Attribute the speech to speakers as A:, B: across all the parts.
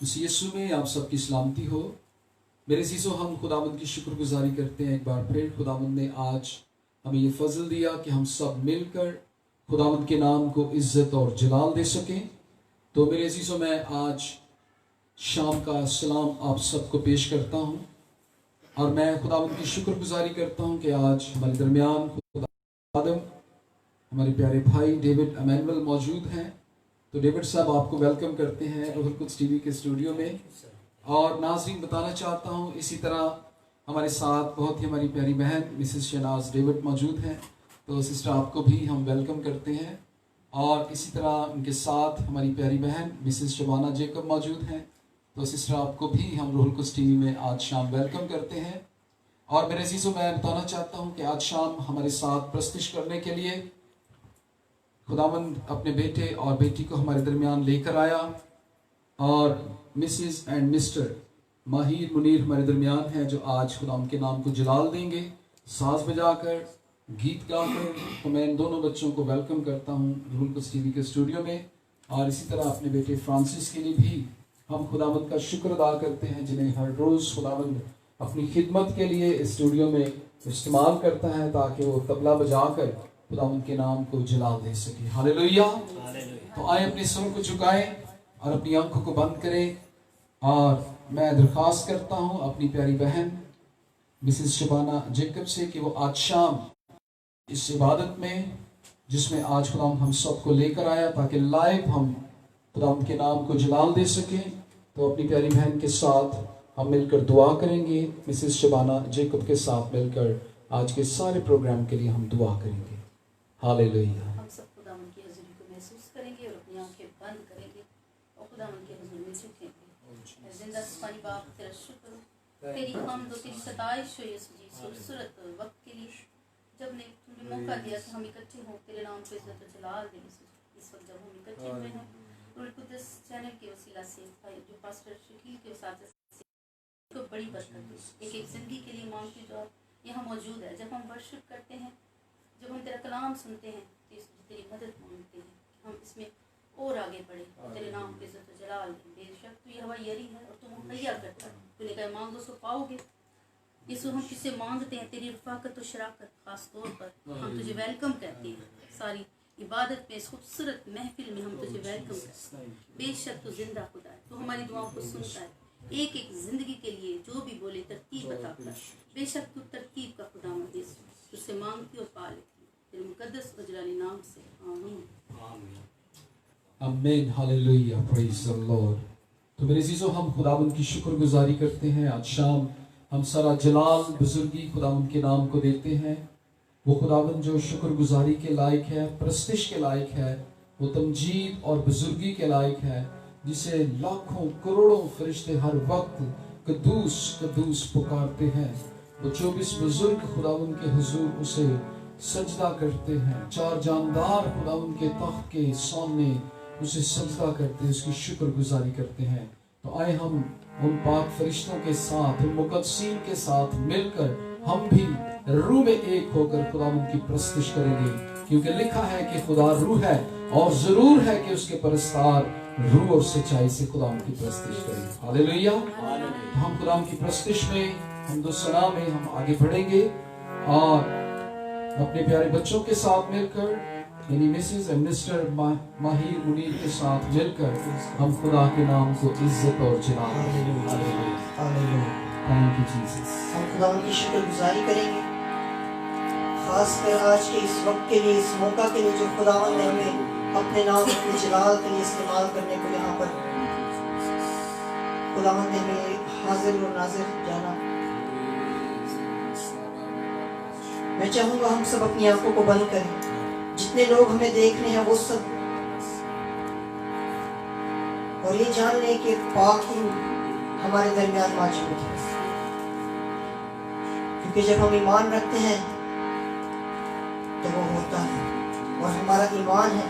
A: इस यीशु में आप सबकी सलामती हो। मेरे अज़ीज़ों, हम खुदावंद की शुक्रगुजारी करते हैं एक बार फिर। खुदावंद ने आज हमें ये फजल दिया कि हम सब मिलकर खुदावंद के नाम को इज्जत और जलाल दे सकें। तो मेरे अज़ीज़ों, मैं आज शाम का सलाम आप सबको पेश करता हूँ और मैं खुदावंद की शुक्रगुजारी करता हूँ कि आज हमारे दरमियान खुदा हमारे प्यारे भाई डेविड एमैनुअल मौजूद हैं। तो डेविड साहब, आपको वेलकम करते हैं रूहुल कुद्स टीवी के स्टूडियो में। और नाज़रीन, बताना चाहता हूँ इसी तरह हमारे साथ बहुत ही हमारी प्यारी बहन मिसेस शहनाज डेविड मौजूद हैं। तो सिस्टर, आपको भी हम वेलकम करते हैं। और इसी तरह उनके साथ हमारी प्यारी बहन मिसेस शबाना जेकब मौजूद हैं। तो सिस्टर, आपको भी हम रूहुल कुद्स टीवी में आज शाम वेलकम करते हैं। और मेरे अज़ीज़ों, मैं बताना चाहता हूँ कि आज शाम हमारे साथ प्रस्तुत करने के लिए खुदावंद अपने बेटे और बेटी को हमारे दरमियान लेकर आया। और मिसेस एंड मिस्टर माहिर मुनीर हमारे दरमियान हैं, जो आज खुदावंद के नाम को जलाल देंगे साज बजाकर, गीत गाकर। तो मैं इन दोनों बच्चों को वेलकम करता हूँ रूहुल कुद्स टीवी के स्टूडियो में। और इसी तरह अपने बेटे फ्रांसिस के लिए भी हम खुदावंद का शुक्र अदा करते हैं, जिन्हें हर रोज़ खुदावंद अपनी खिदमत के लिए स्टूडियो में इस्तेमाल करता है, ताकि वो तबला बजाकर खुदावंद के नाम को जलाल दे सके। हालेलुया। तो आए अपने सर को झुकाएं और अपनी आंखों को बंद करें। और मैं दरख्वास्त करता हूं अपनी प्यारी बहन मिसेस शबाना जेकब से कि वो आज शाम इस इबादत में, जिसमें आज खुदावंद हम सबको लेकर आया ताकि लाइव हम खुदावंद के नाम को जलाल दे सकें, तो अपनी प्यारी बहन के साथ हम मिलकर दुआ करेंगे। मिसेस शबाना जेकब के साथ मिलकर आज के सारे प्रोग्राम के लिए हम दुआ करेंगे। हालेलुया।
B: हम सब खुदावंद की हज़ूरी को महसूस करेंगे और अपनी आंखें बंद करेंगे और खुदावंद के हुजूर में झुकेंगे। जिंदा सुपानी बाप, तेरा शुक्र, तेरी हम्द और तेरी सताइश हो यीशु जी, खूबसूरत वक्त के लिए जब ने तुमने मौका दिया कि हम इकट्ठे हों, तेरे नाम को इज्जत और जलाल दें। इस वक्त जब हम इकट्ठे हुए हैं रूहुल कुद्स चैनल के वसीला से, जो पास्टर शकील के साथ को बड़ी बरकत दे। एक एक जिंदगी के लिए मांगती जो यहाँ मौजूद है। जब हम वर्शिप करते हैं, जब हम तेरा कलाम सुनते हैं, तेरी मदद मांगते हैं कि हम इसमें और आगे बढ़े, तेरे नाम की इज्जत और जलाल दें। बेशक तू ये हवा यरी है और तुम मुहैया करता है। तूने कहा मांगो सो पाओगे। यीशु, हम किससे मांगते हैं? तेरी रफ़ाकत और शराकत खास तौर पर हम तुझे वेलकम कहते हैं। सारी इबादत में, इस खूबसूरत महफिल में हम तुझे वेलकम करते हैं। बेशक तू जिंदा खुदा है, तू हमारी दुआओं को सुनता है। एक एक जिंदगी के लिए जो भी बोले तरतीब बताता है। बेशक तू तरतीब का खुदा मत, तुझसे मांगती और पा लेती, तेरे मुकद्दस और जलाली नाम से, आमीन।
A: आमीन। हालेलुया। Praise the Lord. तो मेरे अज़ीज़ों, हम खुदावंद की शुक्रगुजारी करते हैं। आज शाम हम सारा जलाल बुजुर्गी खुदावंद के नाम को देते हैं। वो खुदावंद जो शुक्रगुजारी के लायक है, प्रस्तिश के लायक है, वो तमजीद और बुजुर्गी के लायक है, जिसे लाखों करोड़ों फरिश्ते हर वक्त कद्दूस कद्दूस पुकारते हैं। वो 24 बुजुर्ग खुदावंद के हुजूर उसे सजदा करते हैं। 4 जानदार खुदावंद के तख्त के सामने उसे सजदा करते हैं, उसकी शुक्रगुजारी करते हैं। तो आए हम उन पाक फरिश्तों के साथ, उन मुकद्दसीन के साथ मिलकर हम भी रूह में एक होकर खुदावंद की प्रस्तुत करेंगे, क्योंकि लिखा है कि खुदा रूह है और जरूर है कि उसके परस्तार रूह और सच्चाई से खुदावंद की प्रस्तुत करेंगे। हालेलुया। हम खुदावंद की प्रस्तुत में, हम सलाम में हम आगे बढ़ेंगे और अपने प्यारे बच्चों के साथ मिलकर, यानी मिसेस एंड मिस्टर माहिर मुनीर के साथ मिलकर हम खुदा के नाम को इज्जत और जलाल देंगे। Thank you Jesus.
C: हम खुदावंद की शुक्रगुजारी करेंगे, खासकर आज के इस वक्त के लिए, इस मौका के लिए जो खुदावंद ने हमें अपने नाम, अपने जलाल के लिए इस्तेमाल करने को यहाँ पर खुदावंद ने हमें हाजिर और नाजिर जाना। मैं चाहूंगा हम सब अपनी आंखों को बंद करें, जितने लोग हमें देख रहे हैं वो सब, और ये जान लें कि पाक रूह हमारे दरमियान मौजूद है। क्योंकि जब हम ईमान रखते हैं तो वो होता है, और हमारा ईमान है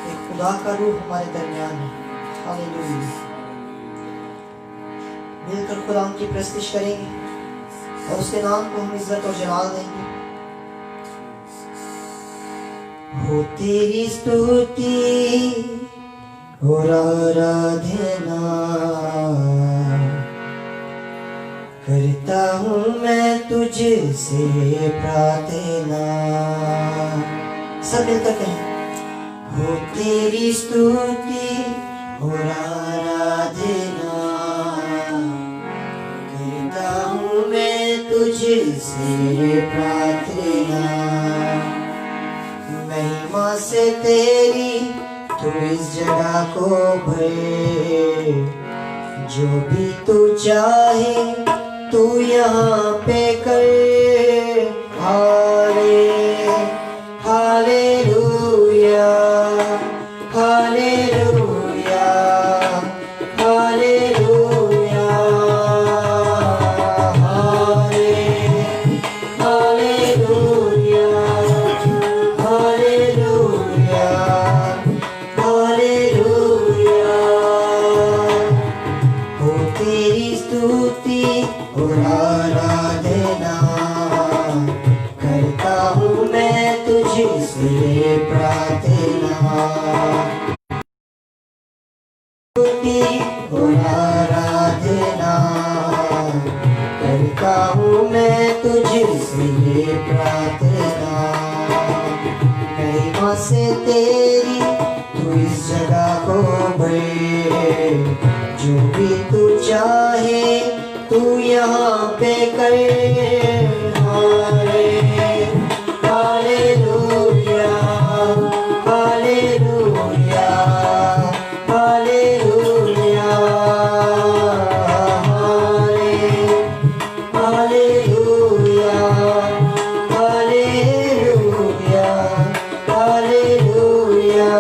C: एक खुदा का रूह हमारे दरमियान है। हालेलुया। मिलकर खुदा उनकी प्रस्तुत करेंगे और उसके नाम को हम इज्जत और जलाल देंगे। हो तेरी स्तुति और आराधना करता हूँ मैं तुझसे प्रार्थना। सब मिलकर कहें, हो तेरी स्तुति और आराधना, करता हूँ मैं तुझसे प्रार्थना। महिमा से तेरी तू इस जगह को भरे, जो भी तू चाहे तू यहाँ पे कर। Hallelujah, hallelujah, hallelujah, hallelujah, hallelujah, hallelujah. हो तेरी स्तुति और आराधना, करता हूँ मैं तुझसे प्रार्थना। स्तुति और आराधना, करता हूँ मैं तुझसे प्रार्थना। महिमा से तेरी तू इस जगह को भरे, जो भी तू चाहे तू यहाँ पे कर। Hallelujah, hallelujah, hallelujah, hallelujah, hallelujah, hallelujah.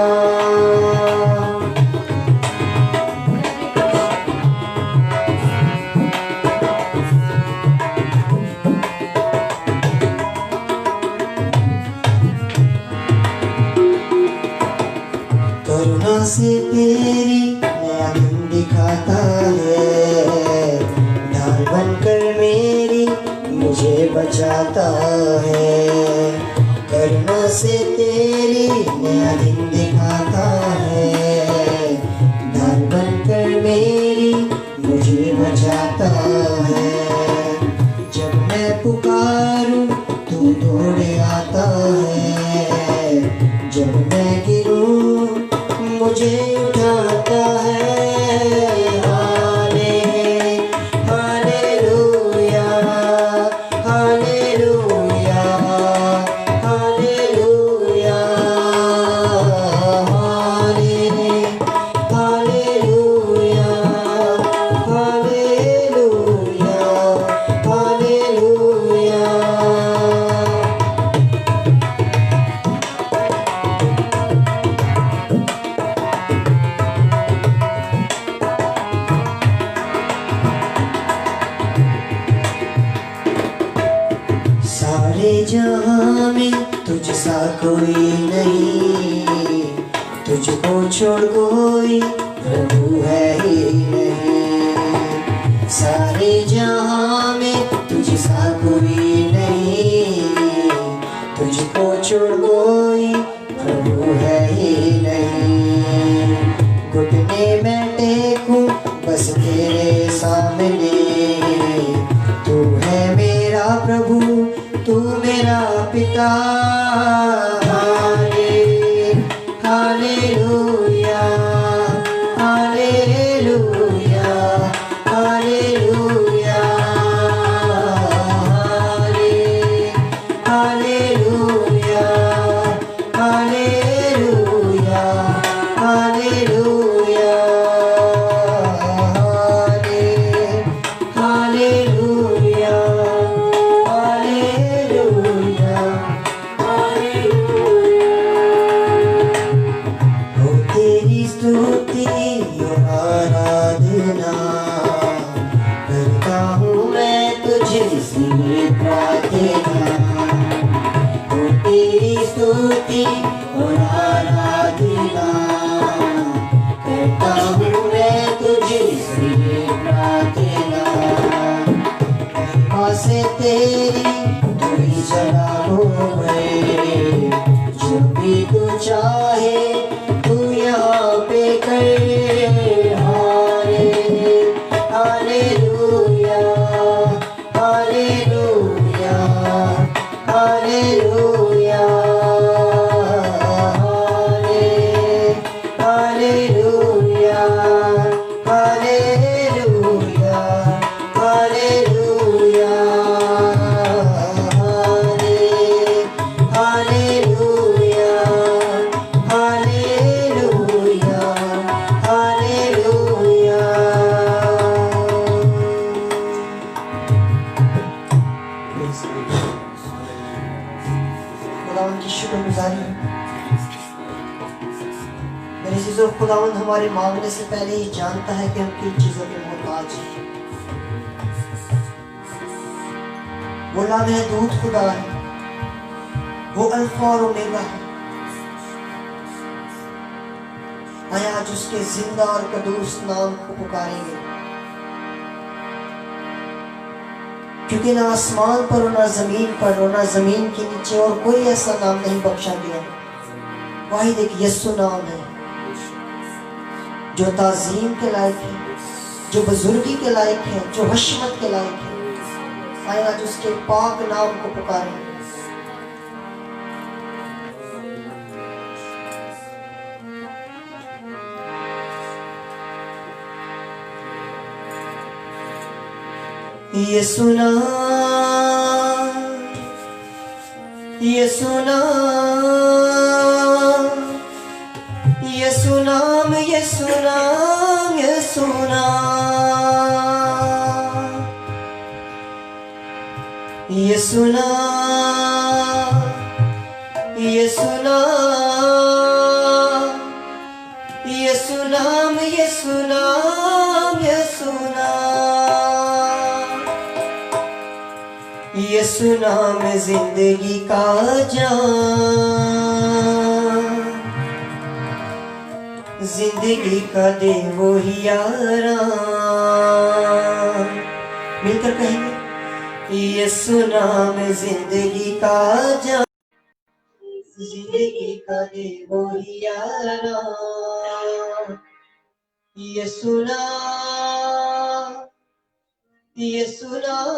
C: करुणा से तेरी नया दिन दिखाता है, ढाल बनकर मेरी मुझे बचाता है। करुणा से तेरी नया दिन दिखाता है, ढाल बनकर मेरी मुझे बचाता है। जब मैं पुकारूं तू दौड़े आता है, जब मैं गिरूं मुझे उठाता है। Hallelujah, hallelujah, hallelujah, hallelujah, hallelujah, hallelujah. सारे जहां में तुझ सा कोई नहीं, तुझको छोड़ कोई प्रभु है ही नहीं। सारे जहां में तुझ सा कोई नहीं, तुझको छोड़ कोई प्रभु है ही नहीं। घुटने में टेकूं बस तेरे सामने, तू है मेरा प्रभु, तू मेरा पिता। Hallelujah, hallelujah, hallelujah, hallelujah, hallelujah, hallelujah, hallelujah, hallelujah, hallelujah. हो तेरी स्तुति और आराधना, करता हूँ मैं तुझसे प्रार्थना। हो तेरी स्तुति और आराधना, करता हूँ मैं तुझसे प्रार्थना। महिमा से तेरी तू ही जगह हो गए, जो भी तू चाहे तू यहाँ पे कर। हालेलुया, खुदावंद हमारे मांगने से पहले ही जानता है कि हम किन चीजों के मोहताज हैं। वो लामहदूद खुदा है, वो अल्फा और ओमेगा है। आए आज उसके जिंदा और कदूस नाम को पुकारेंगे, क्योंकि ना आसमान पर और ना जमीन पर और ना जमीन के नीचे और कोई ऐसा नाम नहीं बख्शा गया, वाहिद एक यीशु नाम है जो ताज़ीम के लायक है, जो बुजुर्गी के लायक है, जो हशमत के लायक है। आए आज उसके पाक नाम को पुकारें। यीशु नाम, यीशु नाम, यीशु नाम, यीशु नाम, यीशु नाम, यीशु नाम, यीशु नाम, यीशु नाम, यीशु नाम, यीशु नाम, यीशु नाम जिंदगी का जान, जिंदगी का दे वो ही आराम। मिलकर कहेंगे यीशु नाम जिंदगी का जान, जिंदगी का दे वो ही आराम। यीशु नाम, यीशु नाम,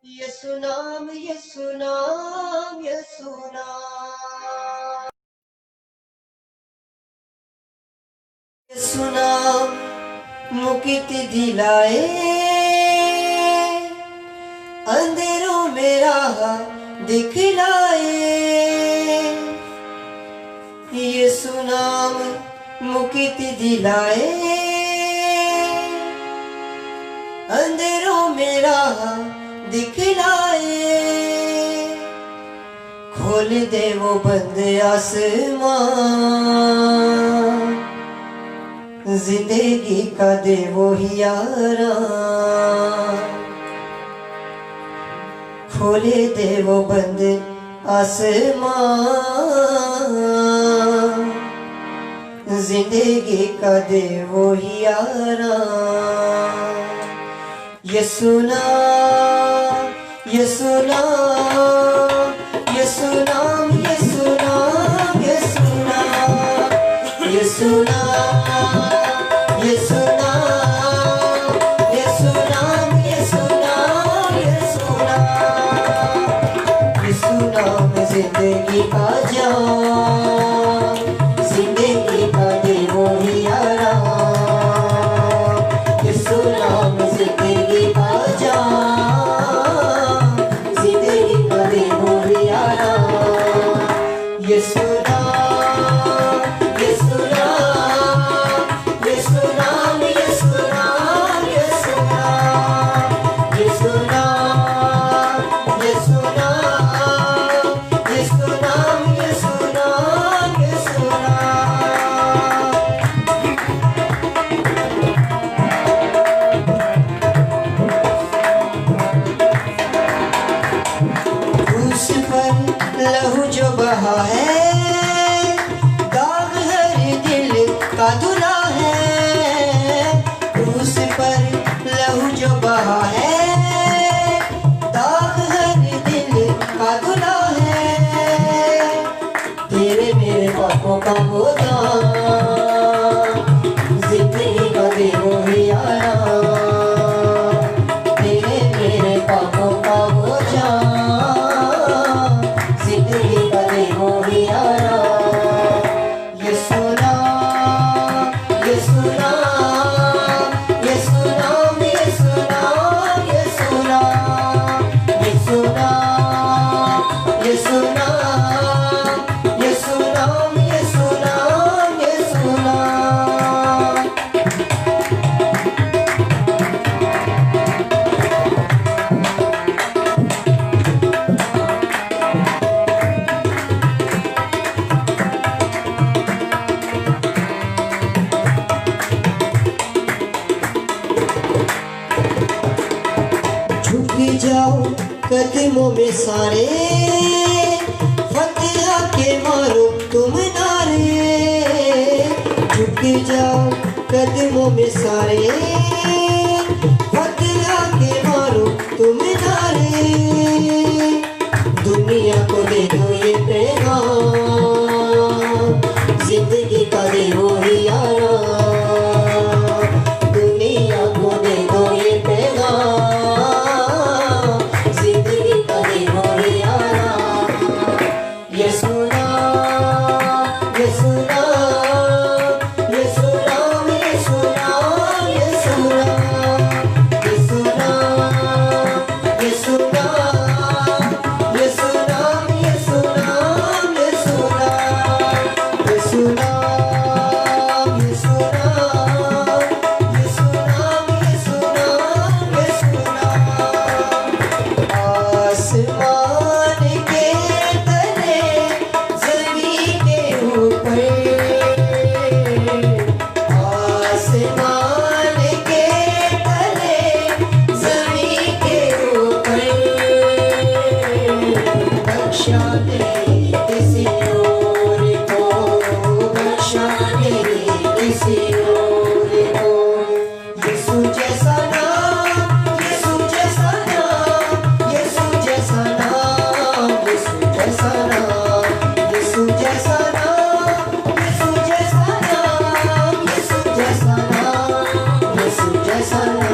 C: यीशु नाम, यीशु नाम, यीशु नाम, यीशु नाम मुक्ति दिलाए, अंधेरों में राह दिखलाए। यीशु नाम मुक्ति दिलाए, अंधेरों में राह दिखलाए। खोल दे वो बंद आसमान, जिंदगी का दे वो ही आराम। खोले दे वो बंद आसमान, जिंदगी का दे वो ही आराम। यीशु नाम, यीशु नाम, यीशु नाम, यीशु नाम, यीशु नाम, यीशु नाम, यीशु नाम, यीशु नाम, यीशु नाम, यीशु नाम, यीशु नाम जिंदगी का जान, जिंदगी का दे वो ही आराम। यीशु नाम जिंदगी का जान, जिंदगी का दे वो ही आराम। यीशु नाम, यीशु नाम, यीशु नाम, यीशु नाम, यीशु नाम, यीशु नाम, यीशु नाम, यीशु नाम, यीशु नाम, यीशु नाम। क्रूस पर लहू जो बहा है, दाग हर दिल का धुला है। क्रूस पर लहू जो बहा है, दाग हर दिल का धुला है। तेरे मेरे पापों का वो दाग, जिंदगी का दे वो ही आराम। तेरे मेरे पापों का वो जान, जिंदगी का दे वो ही आराम। यीशु नाम, कदमों में सारे, फतह के मारो तुम नारे, झुक जाओ कदमों में सारे, फतह के मारो तुम नारे, दुनिया को दे दो ये पैगाम, जिंदगी का दे वो ही यारा, दुनिया को दे दो ये पैगाम, जिंदगी का दे वो ही यारा, ये सुना, ये सुना, ये सुना, ये सुना, ये सुना, ये सुना, ये सुना, ये सुना, ये सुना, ये सुना, ये सुना, ये सुना, ये सुना, ये सुना, ये सुना, आसमान के तले ज़मीन के ऊपर, आसमान के तले ज़मीन के ऊपर, बख्शा नहीं किसी और को, बख्शा नहीं किसी और को, यीशु जैसा नाम, यीशु जैसा नाम, यीशु जैसा नाम, यीशु जैसा नाम, यीशु जैसा नाम, यीशु जैसा नाम, यीशु जैसा नाम, यीशु जैसा नाम,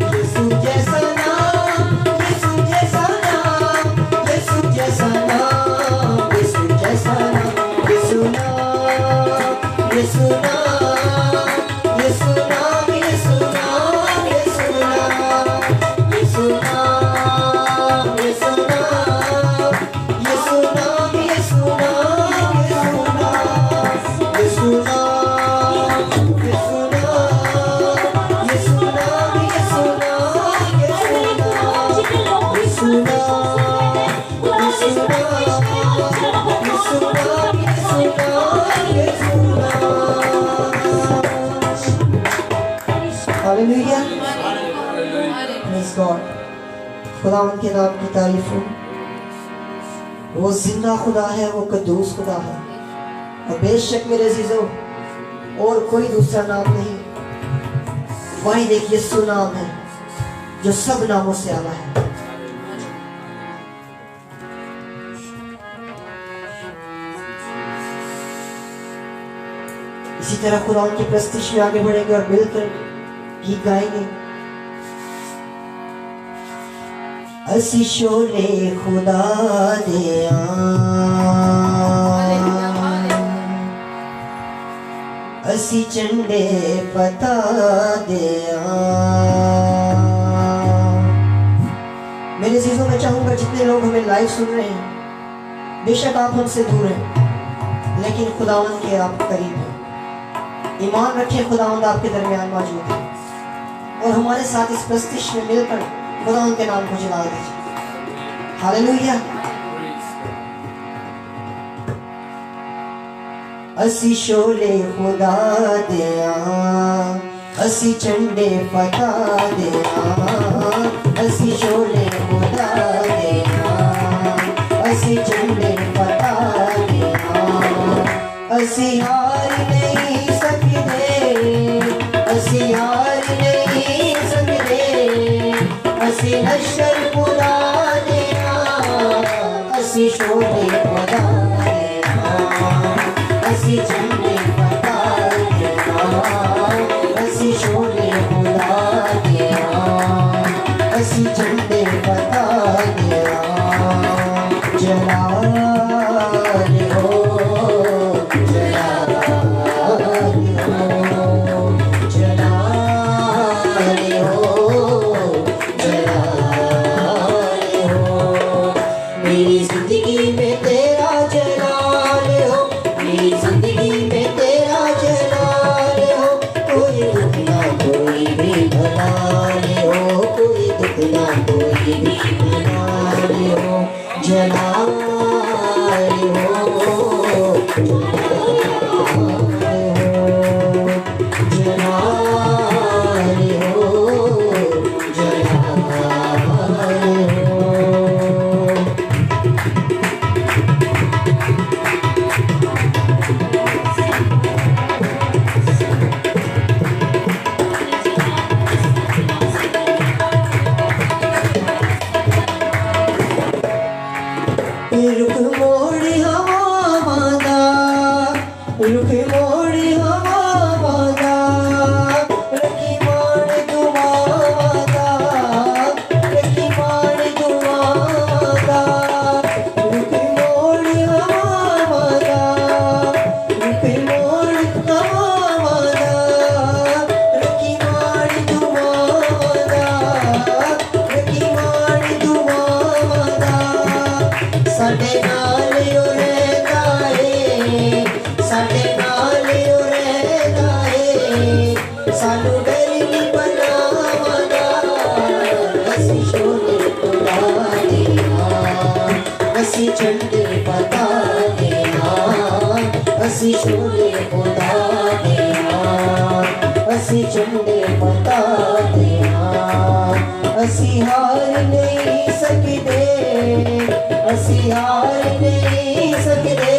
C: यीशु जैसा नाम, यीशु जैसा नाम, यीशु जैसा नाम, यीशु जैसा नाम, यीशु नाम, यीशु नाम, यीशु नाम, यीशु नाम, यीशु नाम, यीशु नाम, यीशु नाम, यीशु नाम, यीशु नाम, यीशु नाम, यीशु नाम, यीशु नाम, यीशु नाम, यीशु नाम, यीशु नाम, यीशु हालेलुया, प्रेज़ गॉड, खुदावंद के नाम की तारीफ हो। वो जिंदा खुदा है, वो कद्दूस खुदा है, और बेशक मेरे अजीजों और कोई दूसरा नाम नहीं, वाहिद एक यीशु नाम है जो सब नामों से आला है। इसी तरह खुदावंद की प्रस्तुति में आगे बढ़ेंगे और मिलकर गीत गाएंगे। असी शोले खुदा दे असी झंडे पता दे। मेरे चीजों में चाहूंगा जितने लोग हमें लाइव सुन रहे हैं, बेशक आप हमसे दूर हैं लेकिन खुदावंद के आप करीब हैं। ईमान रखें, खुदावंद आपके दरमियान मौजूद है और हमारे साथ इस प्रस्तुति में मिलकर खुदावंद के नाम को जला दीजिए। हालेलुया। असी शोले खुदा दिया, असी झंडे पता दिया, असी शोले खुदा दिया, असी झंडे पता दिया, असी हार नहीं सकते, असी हार नहीं सकते, असी नशर खुदा दिया, असी शोले खुदा दिया, असी झंडे पता दिया, असी शोले खुदा दिया, असी झंडे पता दिया। जलाल हो, जलाल हो, जलाल हो, जलाल हो, मेरी जिंदगी में मोड़ी हमारा रखी मान दुआदा रखी मान दुआदा रुखी मोड़ी हमारा रुखी मोड़ी हमारा रखी मान दुआदा रखी मान दुआदा साडे नाल ओ रहंदा ए साडे नाल ओ रहंदा ए सानू डर नहीं बनावदा असी शोले खुदा दे असी झंडे पता दे असी शोले खुदा दे असी झंडे पता दे असी हार नहीं सकदे असी हार नहीं सकदे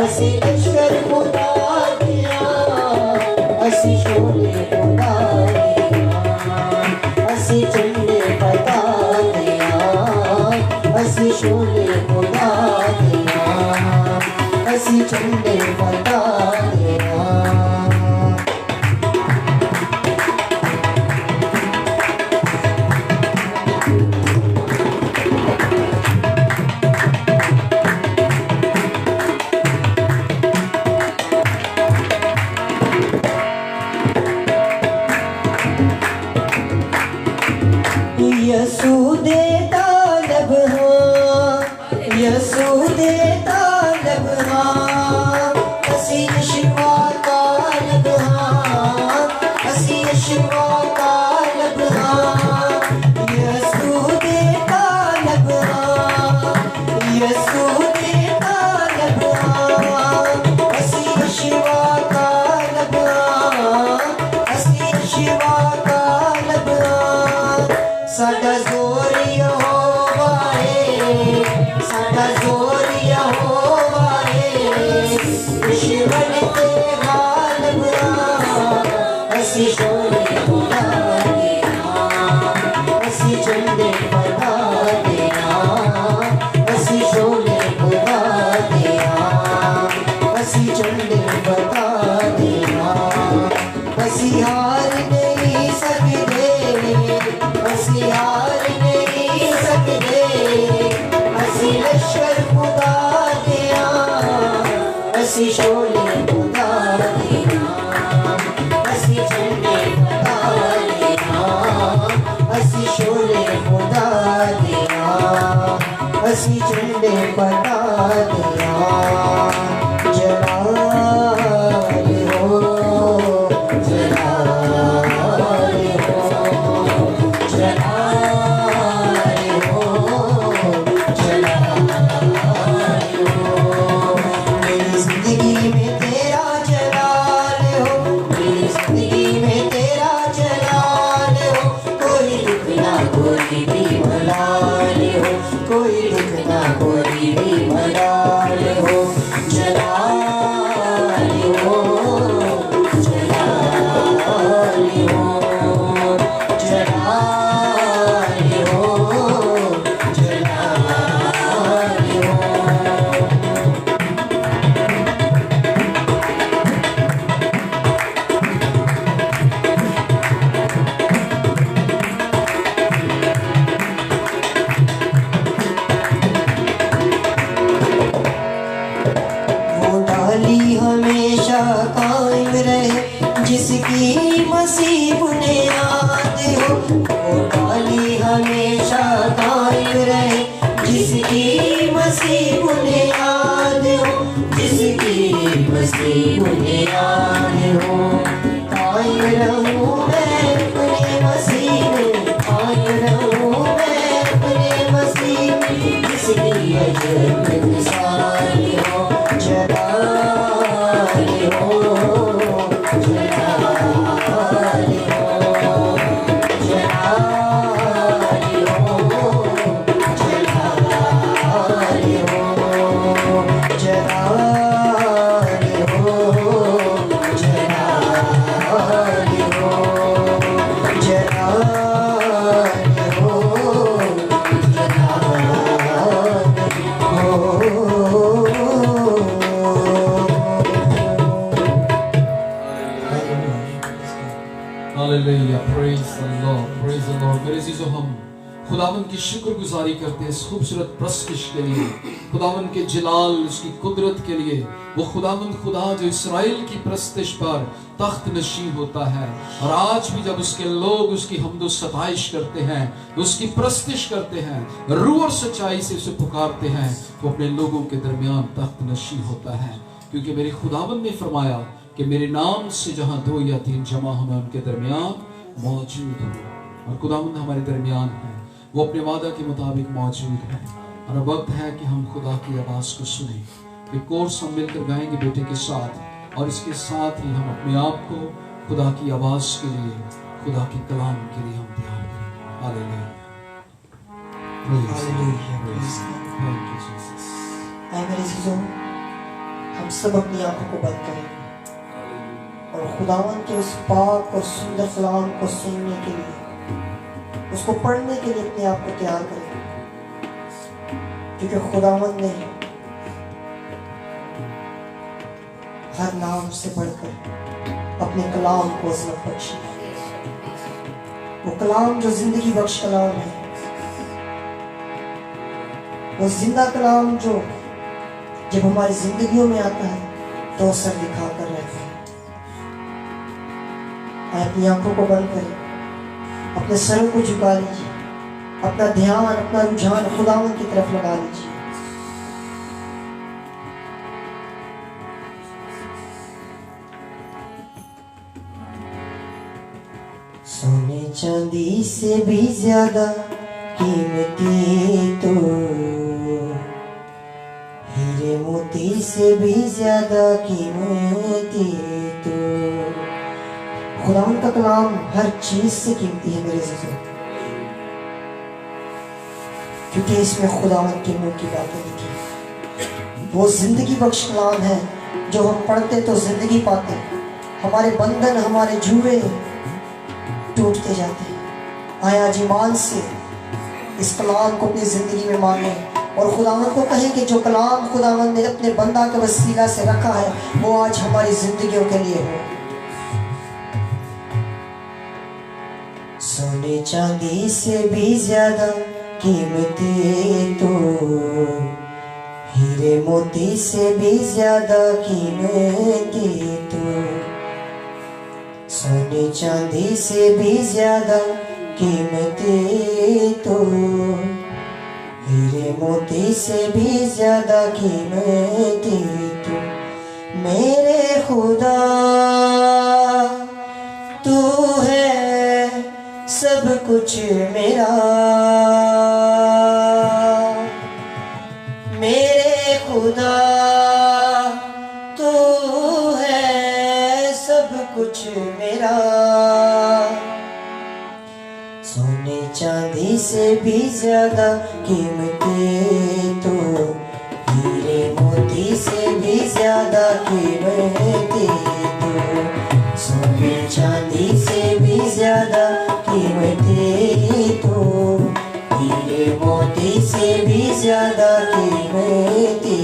C: असी लश्कर खुदा दिया असी शोले खुदा दिया असी झंडे पता दिया असी शोले खुदा दिया असी झंडे पता दिया यसू दे तालब हाँ यसू दे तालब हाँ असी यशवा तालब हाँ असी यशवा तालब हाँ यसू दे तालब हाँ यसू दे तालब हाँ असी यशवा तालब हाँ असी यशवा तालब हाँ साडा जोर यहोवा है साडा जोर यहोवा है दुश्मन ते गालिब असी शोले खुदा दे असी झंडे पता दे असी शोले खुदा दे असी झंडे पता दे असी हार नहीं सकदे असी हार नहीं सकदे असी लश्कर खुदा दिया असी शोले खुदा दिया असी झंडे पता दिया असी शोले खुदा दिया असी झंडे पता दिया जलाल हो जलाल मेरी जिंदगी में तेरा जलाल हो मेरी जिंदगी में तेरा जलाल हो कोई दुख ना कोई भी मलाल हो कोई दुख ना कोई भी मलाल हो जलाल हो जलाल हो जलाल हो जलाल हो वो डाली हमेशा कायम रहे जिसकी मसीह बुनियाद हो वो डाली हमेशा कायम रहे जिसकी मसीह बुनियाद हो जिसकी मसीह बुनियाद हो कायम रहूं मैं अपने मसीह में कायम रहूं मैं अपने मसीह में जिसकी अजब मिसाल हो जलाल हो जलाल हो जलाल हो जलाल हो जलाल हो जलाल
A: hallelujah, praise the lord, praise the lord. मेरे अजीजों, हम खुदावंद की शुक्रगुजारी करते हैं इस खूबसूरत प्रस्तुति के लिए, खुदावंद के जलाल, उसकी कुदरत के लिए। वो खुदावंद खुदा जो इस्राएल की प्रस्तुति पर तख्त नशीं होता है, और आज भी जब उसके लोग उसकी हमदो सताइश करते हैं, उसकी प्रस्तुति करते हैं, रूह और सच्चाई से उसे पुकारते हैं, वो अपने लोगों के दरमियान तख्त नशीं होता है। क्योंकि मेरे खुदावंद ने फरमाया कि मेरे नाम से जहां 2 या 3 जमा हो, मैं उनके दरमियान मौजूद हूँ। और खुदावंद हमारे दरमियान है, वो अपने वादा के मुताबिक मौजूद है। और अब वक्त है कि हम खुदा की आवाज को सुने। ये कोर्स हम मिलकर गाएंगे बेटे के साथ, और इसके साथ ही हम अपने आप को खुदा की आवाज के लिए, खुदा के कलाम के लिए हम तैयार करें। Hallelujah, thank you Jesus.
C: आए मेरे अजीजों, हम सब अपनी आंखों को बंद करें और खुदावन के उस पाक और सुंदर कलाम को सुनने के लिए, उसको पढ़ने के लिए अपने आप को तैयार करें। क्योंकि खुदावन ने हर नाम से बढ़कर अपने कलाम को अज़मत बख्शी। वो कलाम जो जिंदगी बख्श कलाम है, वो जिंदा कलाम जो जब हमारी जिंदगियों में आता है तो असर दिखा कर रहता है। अपनी आंखों को बंद करें, अपने सरों को झुका लीजिए, अपना ध्यान, अपना रुझान खुदावन की तरफ लगा लीजिए। सोने चांदी से भी ज्यादा कीमती तो, हीरे मोती से भी ज्यादा कीमती तो। खुदावन का कलाम हर चीज से कीमती है मेरे अज़ीज़ों, क्योंकि इसमें खुदावन के मुंह की बातें लिखी। वो जिंदगी बख्श कलाम है जो हम पढ़ते तो जिंदगी पाते, हमारे बंधन, हमारे जुए टूटते जाते हैं। आए आज ईमान से इस कलाम को अपनी जिंदगी में माने और खुदावन को कहें कि जो कलाम खुदावन ने अपने बंदा के वसीला से रखा है, वो आज हमारी जिंदगियों के लिए हो। सोने चांदी से भी ज्यादा कीमती तो, हीरे मोती से भी ज्यादा कीमती तो। सोने चांदी से भी ज्यादा कीमती तो, हीरे मोती से भी ज्यादा कीमती तो। मेरे खुदा तू है सब कुछ मेरा, मेरे खुदा तू है सब कुछ मेरा। सोने चांदी से भी ज्यादा कीमती तो, हीरे मोती से भी ज्यादा कीमती तो। सोने चांदी से भी ज्यादा कीमती तो, हीरे मोती से भी ज्यादा कीमती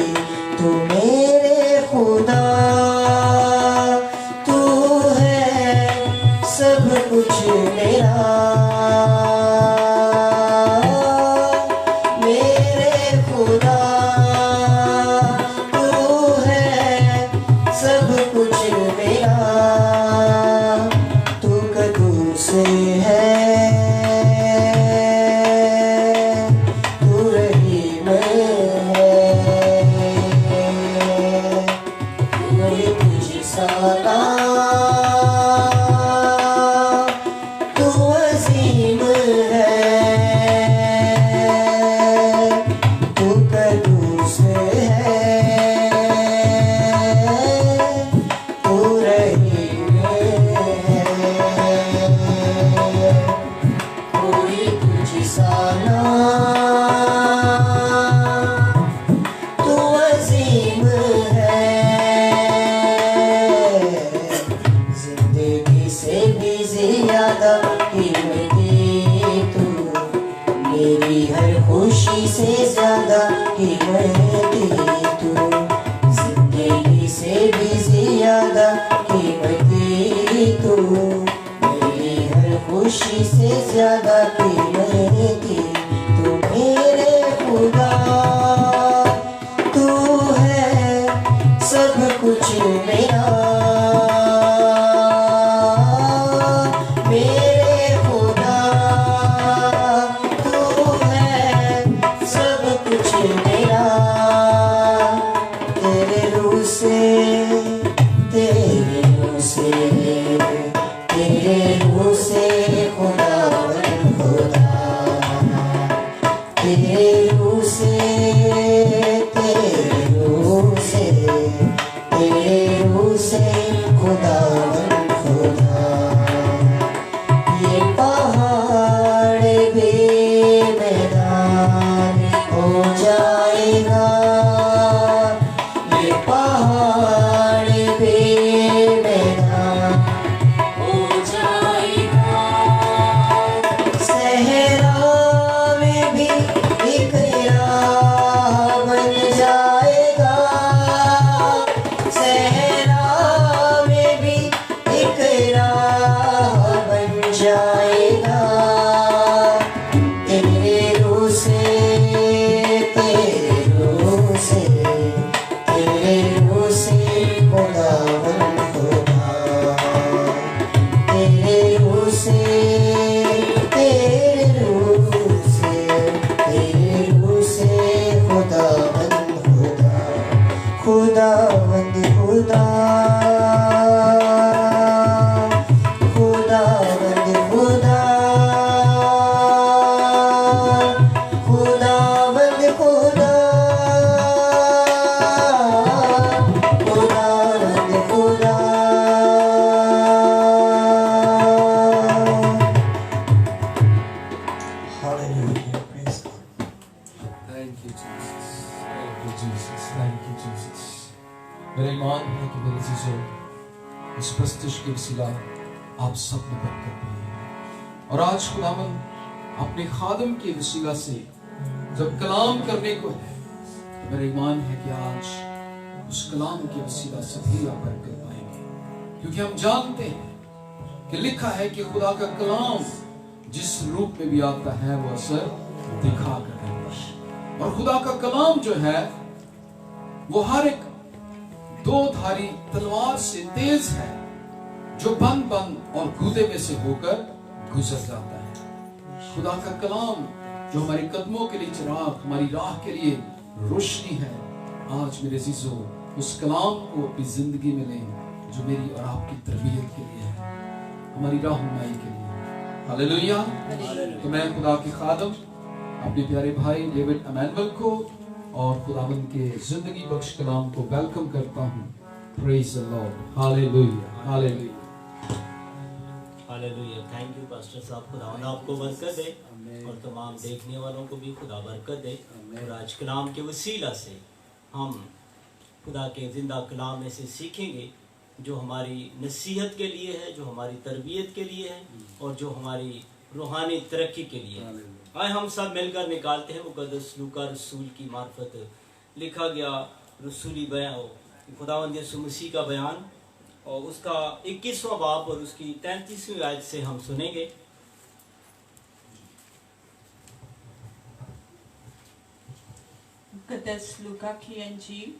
C: तो। मेरे खुदा तू है सब कुछ मेरा, मेरे खुदा तू है सब कुछ मेरा। तू कदूस है, तू रहीम है, कोई तुझ सा ना, तू अजीम है, तू कदूस है, तू रहीम है, कोई तुझ सा ना, तू अजीम है,
A: इस प्रस्तुति के वसीला आप सब ने बरकत दी। और आज खुदावन अपने खादम के वसीला से जब कलाम करने को है, तो मेरा ईमान है कि आज उस कलाम के वसीला से भी आप बरकत पाएंगे, क्योंकि हम जानते हैं कि लिखा है कि खुदा का कलाम जिस रूप में भी आता है वो असर दिखा कर है। और खुदा का कलाम जो है वो हर एक दो धारी तलवार से तेज है, जो बंद और गूदे में से होकर गुजर जाता है। खुदा का कलाम जो हमारे कदमों के लिए चिराग, हमारी राह के लिए रोशनी है। आज मेरे अजीजों, उस कलाम को अपनी जिंदगी में लें जो मेरी और आपकी तरबियत के लिए है, हमारी रहनुमाई के लिए। हालेलुया। तो मैं खुदा के खादम अपने प्यारे भाई डेविड एमैनुअल को और खुदावंद के जिंदगी बख्श कलाम को वेलकम करता हूँ। Praise the Lord. Hallelujah, hallelujah,
D: hallelujah. Thank you pastor साहब। खुदावंद आपको बरकत दे और तमाम देखने वालों को भी खुदा बरकत दे। और आज कलाम के वसीला से हम खुदा के जिंदा कलाम में से सीखेंगे जो हमारी नसीहत के लिए है, जो हमारी तरबियत के लिए है और जो हमारी रूहानी तरक्की के लिए है। आए हम सब मिलकर निकालते हैं मुकद्दस लूका रसूल की मार्फत लिखा गया रसूली बयान, खुदावंद यीशु मसीह का बयान, और उसका 21वां बाब और उसकी 33वीं आयत से हम सुनेंगे।
E: मुकद्दस लूका की अंजील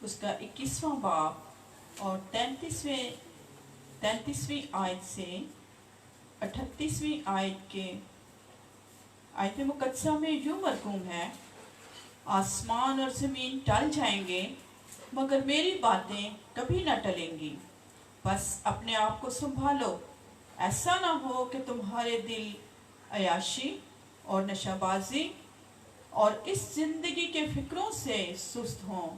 E: उसका 21वां बाब और 33वीं आयत से 38वीं आयत के आयत मुकद्दसा में यूं मरकूम है, आसमान और ज़मीन टल जाएंगे मगर मेरी बातें कभी न टलेंगी। बस अपने आप को संभालो, ऐसा ना हो कि तुम्हारे दिल अयाशी और नशाबाजी और इस जिंदगी के फिक्रों से सुस्त हों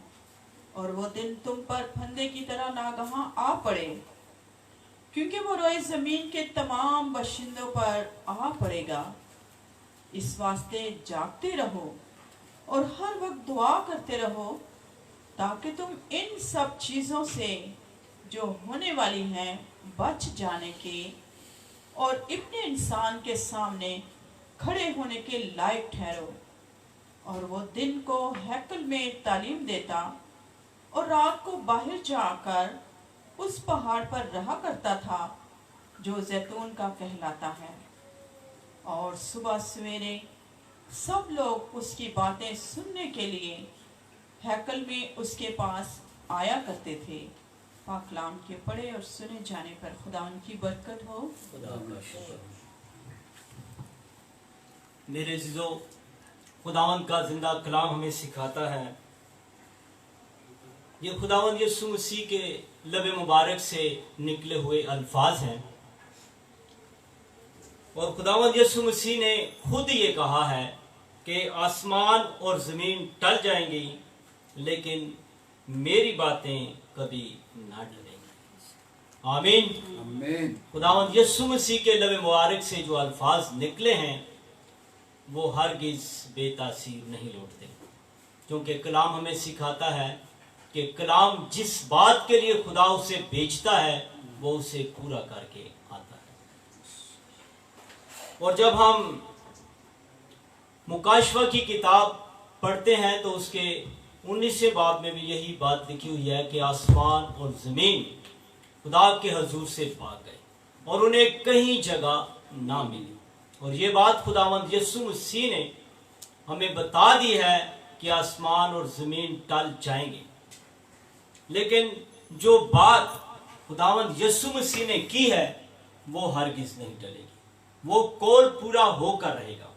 E: और वो दिन तुम पर फंदे की तरह नागहां आ पड़े, क्योंकि वो रोए जमीन के तमाम बाशिंदों पर आ पड़ेगा। इस वास्ते जागते रहो और हर वक्त दुआ करते रहो, ताकि तुम इन सब चीज़ों से जो होने वाली हैं बच जाने के और इब्ने इंसान के सामने खड़े होने के लायक ठहरो। और वो दिन को हैकल में तालीम देता और रात को बाहर जाकर उस पहाड़ पर रहा करता था जो जैतून का कहलाता है। और सुबह सवेरे सब लोग उसकी बातें सुनने के लिए हैकल में उसके पास आया करते थे। पाक कलाम के पढ़े और सुने जाने पर खुदा उनकी बरकत हो।
D: खुदा का शुक्र। मेरे अज़ीज़ों, खुदावंद का जिंदा कलाम हमें सिखाता है, ये खुदावंद यीशु मसीह के लबे मुबारक से निकले हुए अल्फाज हैं। और खुदावंद यीशु मसीह ने खुद ये कहा है कि आसमान और ज़मीन टल जाएंगी लेकिन मेरी बातें कभी ना टलेंगी। आमीन,
A: आमीन।
D: खुदावंद यीशु मसीह के लबे मुबारक से जो अल्फाज निकले हैं वो हरगिज बेतासीर नहीं लौटते, क्योंकि कलाम हमें सिखाता है कि कलाम जिस बात के लिए खुदा उसे भेजता है वो उसे पूरा करके आता है। और जब हम मुकाशवा की किताब पढ़ते हैं तो उसके 19वें बाब में भी यही बात लिखी हुई है कि आसमान और जमीन खुदा के हजूर से भाग गए और उन्हें कहीं जगह ना मिली। और ये बात खुदावंद यीशु मसीह ने हमें बता दी है कि आसमान और जमीन टल जाएंगे, लेकिन जो बात खुदावंद यीशु मसीह ने की है वो हरगिज नहीं टलेगी, वो कौल पूरा होकर रहेगा।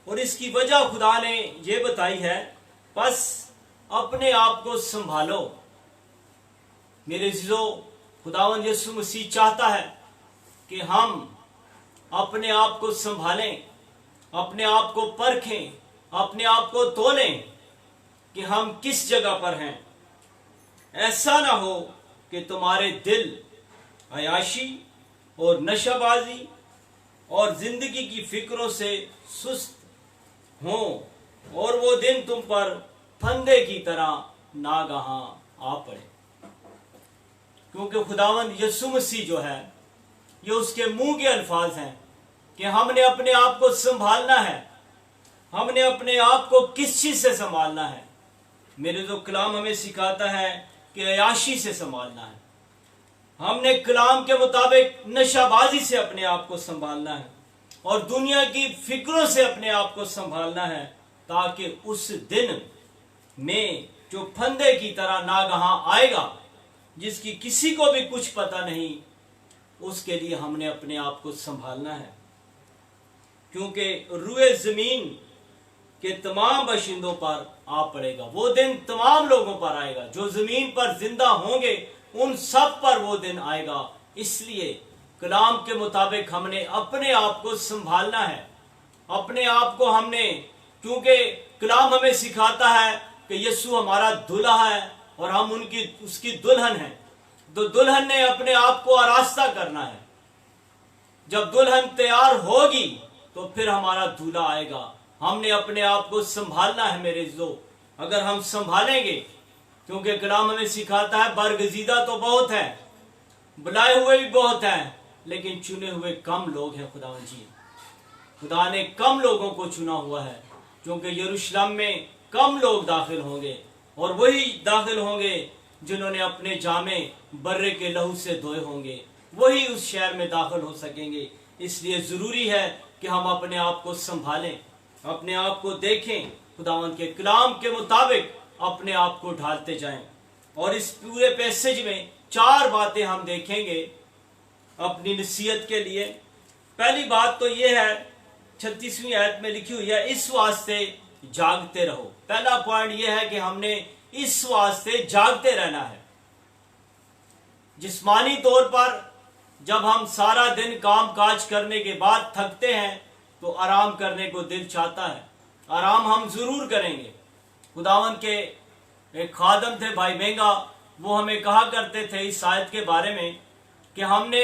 D: और इसकी वजह खुदा ने ये बताई है, बस अपने आप को संभालो। मेरे अज़ीज़ों, खुदावंद यीशु मसीह चाहता है कि हम अपने आप को संभालें, अपने आप को परखें, अपने आप को तोलें कि हम किस जगह पर हैं। ऐसा ना हो कि तुम्हारे दिल अयाशी और नशाबाजी और जिंदगी की फिक्रों से सुस्त हों और वो दिन तुम पर फंदे की तरह नागहां आ पड़े। क्योंकि खुदावंद यीशु मसीह जो है, ये उसके मुंह के अल्फाज हैं कि हमने अपने आप को संभालना है। हमने अपने आप को किस चीज से संभालना है? मेरे जो कलाम हमें सिखाता है कि अयाशी से संभालना है। हमने कलाम के मुताबिक नशाबाजी से अपने आप को संभालना है और दुनिया की फिक्रों से अपने आप को संभालना है, ताकि उस दिन में जो फंदे की तरह नागहां आएगा, जिसकी किसी को भी कुछ पता नहीं, उसके लिए हमने अपने आप को संभालना है। क्योंकि रुए जमीन के तमाम बाशिंदों पर आ पड़ेगा। वो दिन तमाम लोगों पर आएगा, जो जमीन पर जिंदा होंगे उन सब पर वो दिन आएगा। इसलिए कलाम के मुताबिक हमने अपने आप को संभालना है। अपने आप को हमने, क्योंकि कलाम हमें सिखाता है कि यीशु हमारा दूल्हा है और हम उसकी दुल्हन है, तो दुल्हन ने अपने आप को आरास्ता करना है। जब दुल्हन तैयार होगी तो फिर हमारा दूल्हा आएगा। हमने अपने आप को संभालना है मेरे जो, अगर हम संभालेंगे, क्योंकि कलाम हमें सिखाता है बरगजीदा तो बहुत है, बुलाए हुए भी बहुत हैं, लेकिन चुने हुए कम लोग हैं। खुदावंद जी, खुदा ने कम लोगों को चुना हुआ है, क्योंकि यरूशलेम में कम लोग दाखिल होंगे और वही दाखिल होंगे जिन्होंने अपने जामे बर्रे के लहू से धोए होंगे, वही उस शहर में दाखिल हो सकेंगे। इसलिए जरूरी है कि हम अपने आप को संभालें, अपने आप को देखें, खुदावंद के कलाम के मुताबिक अपने आप को ढालते जाएं। और इस पूरे पैसेज में 4 बातें हम देखेंगे अपनी नसीहत के लिए। पहली बात तो यह है, 36वीं आयत में लिखी हुई है, इस वास्ते जागते रहो। पहला पॉइंट यह है कि हमने इस वास्ते जागते रहना है। जिस्मानी तौर पर जब हम सारा दिन काम काज करने के बाद थकते हैं तो आराम करने को दिल चाहता है। आराम हम जरूर करेंगे। खुदावंद के एक खादम थे भाई बेंगा, वो हमें कहा करते थे इस आयत के बारे में कि हमने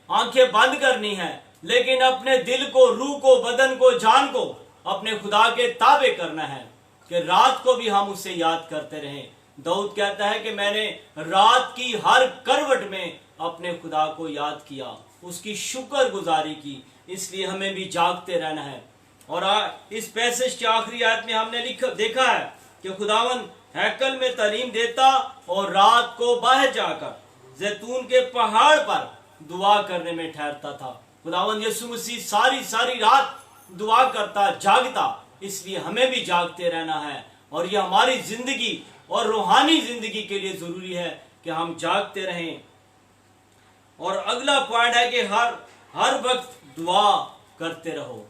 D: आंखें बंद करनी है, लेकिन अपने दिल को, रूह को, बदन को, जान को अपने खुदा के ताबे करना है, कि रात को भी हम उसे याद करते रहें। दाऊद कहता है कि मैंने रात की हर करवट में अपने खुदा को याद किया, उसकी शुक्रगुजारी की। इसलिए हमें भी जागते रहना है। और इस पैसेज के आखिरी आयत में हमने देखा है कि खुदावन हैकल में तालीम देता और रात को बाहर जाकर जैतून के पहाड़ पर दुआ करने में ठहरता था। खुदावन यीशु मसीह सारी रात दुआ करता, जागता। इसलिए हमें भी जागते रहना है और यह हमारी जिंदगी और रूहानी जिंदगी के लिए जरूरी है कि हम जागते रहें। और अगला पॉइंट है कि हर वक्त दुआ करते रहो।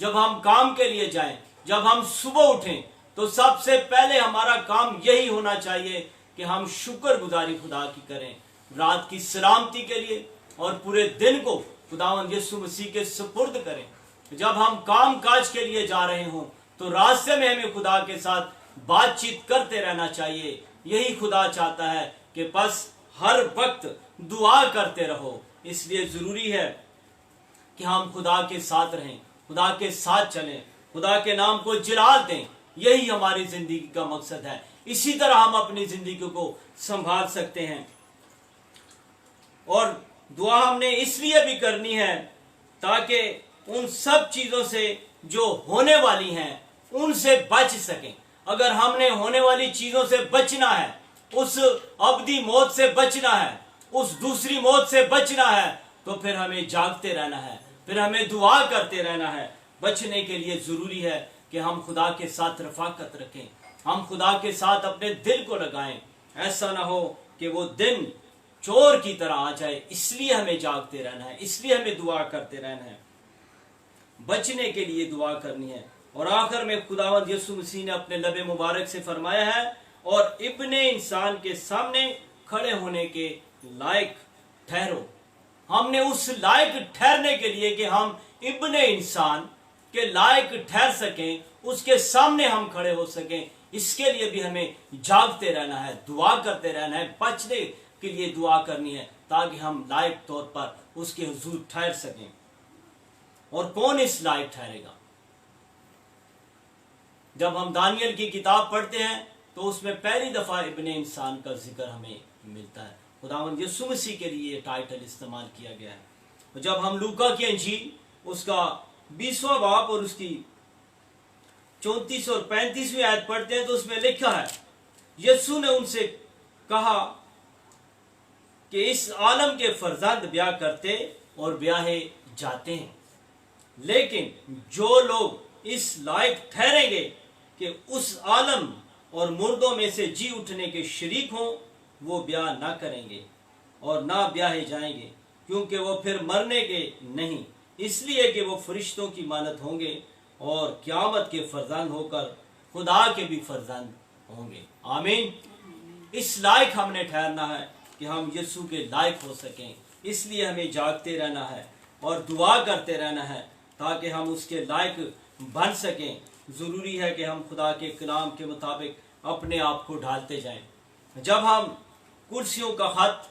D: जब हम काम के लिए जाएं, जब हम सुबह उठें, तो सबसे पहले हमारा काम यही होना चाहिए कि हम शुक्रगुजारी खुदा की करें, रात की सलामती के लिए, और पूरे दिन को खुदावंद यीशु मसीह के सुपुर्द करें। जब हम काम काज के लिए जा रहे हों तो रास्ते में हमें खुदा के साथ बातचीत करते रहना चाहिए। यही खुदा चाहता है कि बस हर वक्त दुआ करते रहो। इसलिए जरूरी है कि हम खुदा के साथ रहें, खुदा के साथ चलें, खुदा के नाम को जलाल दें। यही हमारी जिंदगी का मकसद है। इसी तरह हम अपनी जिंदगी को संभाल सकते हैं। और दुआ हमने इसलिए भी करनी है ताकि उन सब चीजों से जो होने वाली हैं उनसे बच सकें। अगर हमने होने वाली चीजों से बचना है, उस अबदी मौत से बचना है, उस दूसरी मौत से बचना है, तो फिर हमें जागते रहना है, फिर हमें दुआ करते रहना है। बचने के लिए जरूरी है कि हम खुदा के साथ रफाकत रखें, हम खुदा के साथ अपने दिल को लगाएं। ऐसा ना हो कि वो दिन चोर की तरह आ जाए। इसलिए हमें जागते रहना है, इसलिए हमें दुआ करते रहना है, बचने के लिए दुआ करनी है। और आखिर में खुदावंद यीशु मसीह ने अपने लबे मुबारक से फरमाया है, और इब्ने इंसान के सामने खड़े होने के लायक ठहरो। हमने उस लायक ठहरने के लिए कि हम इब्ने इंसान के लायक ठहर सकें, उसके सामने हम खड़े हो सकें, इसके लिए भी हमें जागते रहना है, दुआ करते रहना है। बचने के लिए दुआ करनी है ताकि हम लायक तौर पर उसके हुजूर ठहर सकें। और कौन इस लायक ठहरेगा? जब हम दानियल की किताब पढ़ते हैं तो उसमें पहली दफा इब्ने इंसान का जिक्र हमें मिलता है। खुदावंद यीशु मसीह के लिए ये टाइटल इस्तेमाल किया गया है। और जब हम लूका की अंजील उसका 20वां बाब और उसकी 34 और 35वीं आयत पढ़ते हैं तो उसमें लिखा है, यीशु ने उनसे कहा कि इस आलम के फर्जंद ब्याह करते और ब्याहे जाते हैं, लेकिन जो लोग इस लायक ठहरेंगे कि उस आलम और मुर्दों में से जी उठने के शरीक हों, वो ब्याह ना करेंगे और ना ब्याहे जाएंगे, क्योंकि वो फिर मरने के नहीं, इसलिए कि वो फरिश्तों की मानत होंगे और क़यामत के फर्जंद होकर खुदा के भी फर्जंद होंगे। आमीन। इस लायक हमने ठहरना है कि हम यीशु के लायक हो सकें, इसलिए हमें जागते रहना है और दुआ करते रहना है ताकि हम उसके लायक बन सकें। ज़रूरी है कि हम खुदा के कलाम के मुताबिक अपने आप को ढालते जाएं। जब हम कुर्सियों का खत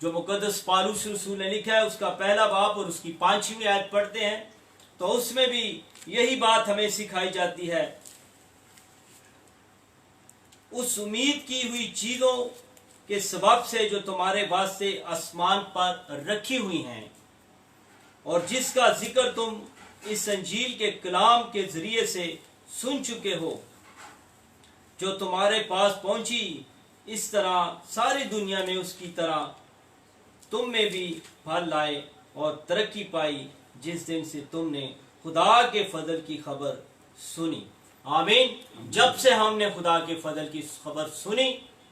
D: जो मुकद्दस पौलुस रसूल ने लिखा है उसका पहला बाब और उसकी 5वीं आयत पढ़ते हैं तो उसमें भी यही बात हमें सिखाई जाती है। उस उम्मीद की हुई चीजों के सबब से जो तुम्हारे वास्ते आसमान पर रखी हुई हैं और जिसका जिक्र तुम इस अंजील के कलाम के जरिए से सुन चुके हो, जो तुम्हारे पास पहुंची, इस तरह सारी दुनिया में उसकी तरह तुम में भी फल लाए और तरक्की पाई जिस दिन से तुमने खुदा के फजल की खबर सुनी। आमीन। जब से हमने खुदा के फजल की खबर सुनी,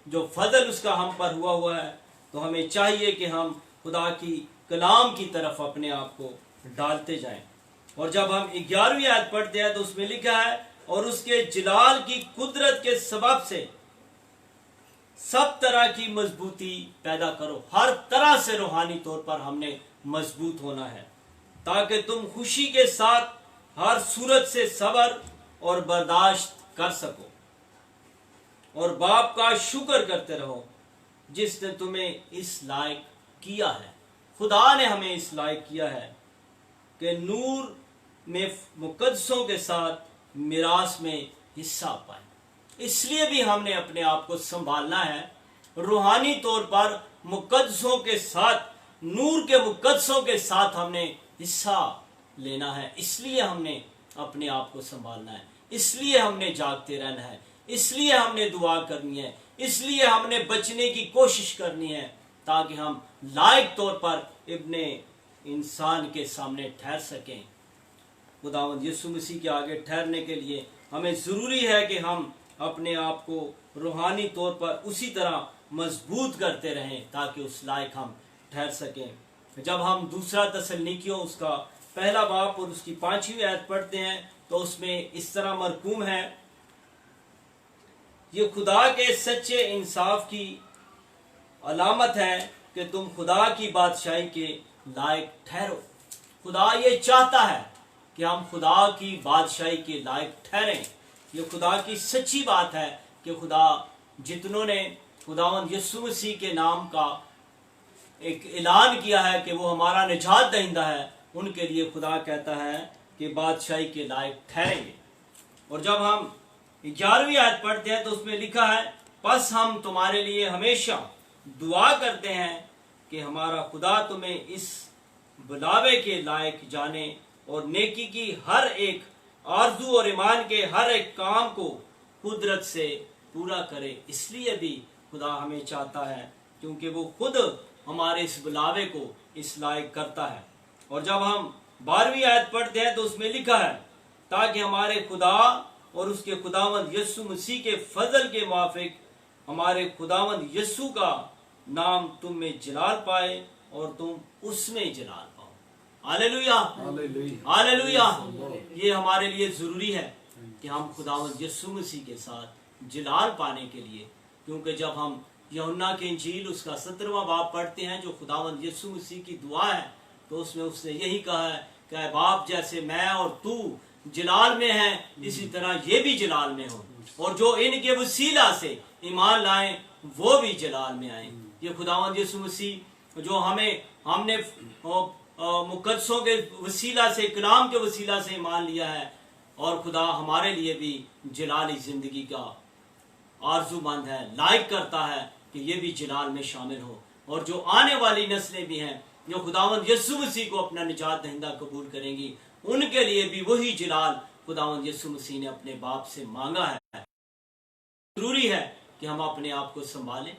D: जो फजल उसका हम पर हुआ है, तो हमें चाहिए कि हम खुदा की कलाम की तरफ अपने आप को डालते जाएं। और जब हम 11वीं आयत पढ़ते हैं तो उसमें लिखा है, और उसके जलाल की कुदरत के सबब से सब तरह की मजबूती पैदा करो। हर तरह से रूहानी तौर पर हमने मजबूत होना है ताकि तुम खुशी के साथ हर सूरत से सब्र और बर्दाश्त कर सको और बाप का शुक्र करते रहो जिसने तुम्हें इस लायक किया है। खुदा ने हमें इस लायक किया है कि नूर में मुकद्दसों के साथ मिरास में हिस्सा पाए। इसलिए भी हमने अपने आप को संभालना है, रूहानी तौर पर मुकद्दसों के साथ, नूर के मुकद्दसों के साथ हमने हिस्सा लेना है। इसलिए हमने अपने आप को संभालना है, इसलिए हमने जागते रहना है, इसलिए हमने दुआ करनी है, इसलिए हमने बचने की कोशिश करनी है ताकि हम लायक तौर पर इब्ने इंसान के सामने ठहर सकें। खुदावंद यीशु मसीह के आगे ठहरने के लिए हमें ज़रूरी है कि हम अपने आप को रूहानी तौर पर उसी तरह मजबूत करते रहें ताकि उस लायक हम ठहर सकें। जब हम दूसरा तसल्लीकियों उसका पहला बाब और उसकी 5वीं आयत पढ़ते हैं तो उसमें इस तरह मरकूम है, ये खुदा के सच्चे इंसाफ की अलामत है कि तुम खुदा की बादशाही के लायक ठहरो। खुदा ये चाहता है कि हम खुदा की बादशाही के लायक ठहरें। ये खुदा की सच्ची बात है कि खुदा जितनों ने खुदावंद यीशु मसीह के नाम का एक ऐलान किया है कि वो हमारा निजात दहिंदा है, उनके लिए खुदा कहता है कि बादशाही के लायक ठहरेंगे। और जब हम 11वीं आयत पढ़ते हैं तो उसमें लिखा है, बस हम तुम्हारे लिए हमेशा दुआ करते हैं कि हमारा खुदा तुम्हें इस बुलावे के लायक जाने और नेकी की हर एक आरजू और ईमान के हर एक काम को कुदरत से पूरा करे। इसलिए भी खुदा हमें चाहता है क्योंकि वो खुद हमारे इस बुलावे को इस लायक करता है। और जब हम 12वीं आयत पढ़ते हैं तो उसमें लिखा है, ताकि हमारे खुदा और उसके खुदावंद यीशु मसीह के फजल के मुआफिक हमारे खुदावंद यीशु का नाम तुम में जलाल पाए और तुम उसमें जलाल पाओ। Hallelujah, hallelujah. ये हमारे लिए जरूरी है कि हम खुदावंद यीशु मसीह के साथ जलाल पाने के लिए, क्योंकि जब हम यूहन्ना की इंजील उसका 17वां बाब पढ़ते हैं जो खुदावंद यीशु मसीह की दुआ है, तो उसमें उसने यही कहा है कि बाप जैसे मैं और तू जलाल में है इसी तरह ये भी जलाल में हो, और जो इनके वसीला से ईमान लाए वो भी जलाल में आए। ये खुदावंद यीशु मसीह जो हमने मुकद्दसों के वसीला से, कलाम के वसीला से ईमान लिया है, और खुदा हमारे लिए भी जलाली जिंदगी का आरजूमंद है, लायक करता है कि ये भी जलाल में शामिल हो, और जो आने वाली नस्लें भी हैं जो खुदावंद यीशु मसीह को अपना निजात दहिंदा कबूल करेंगी, उनके लिए भी वही जलाल खुदावंद यीशु मसीह ने अपने बाप से मांगा है। जरूरी है कि हम अपने आप को संभालें,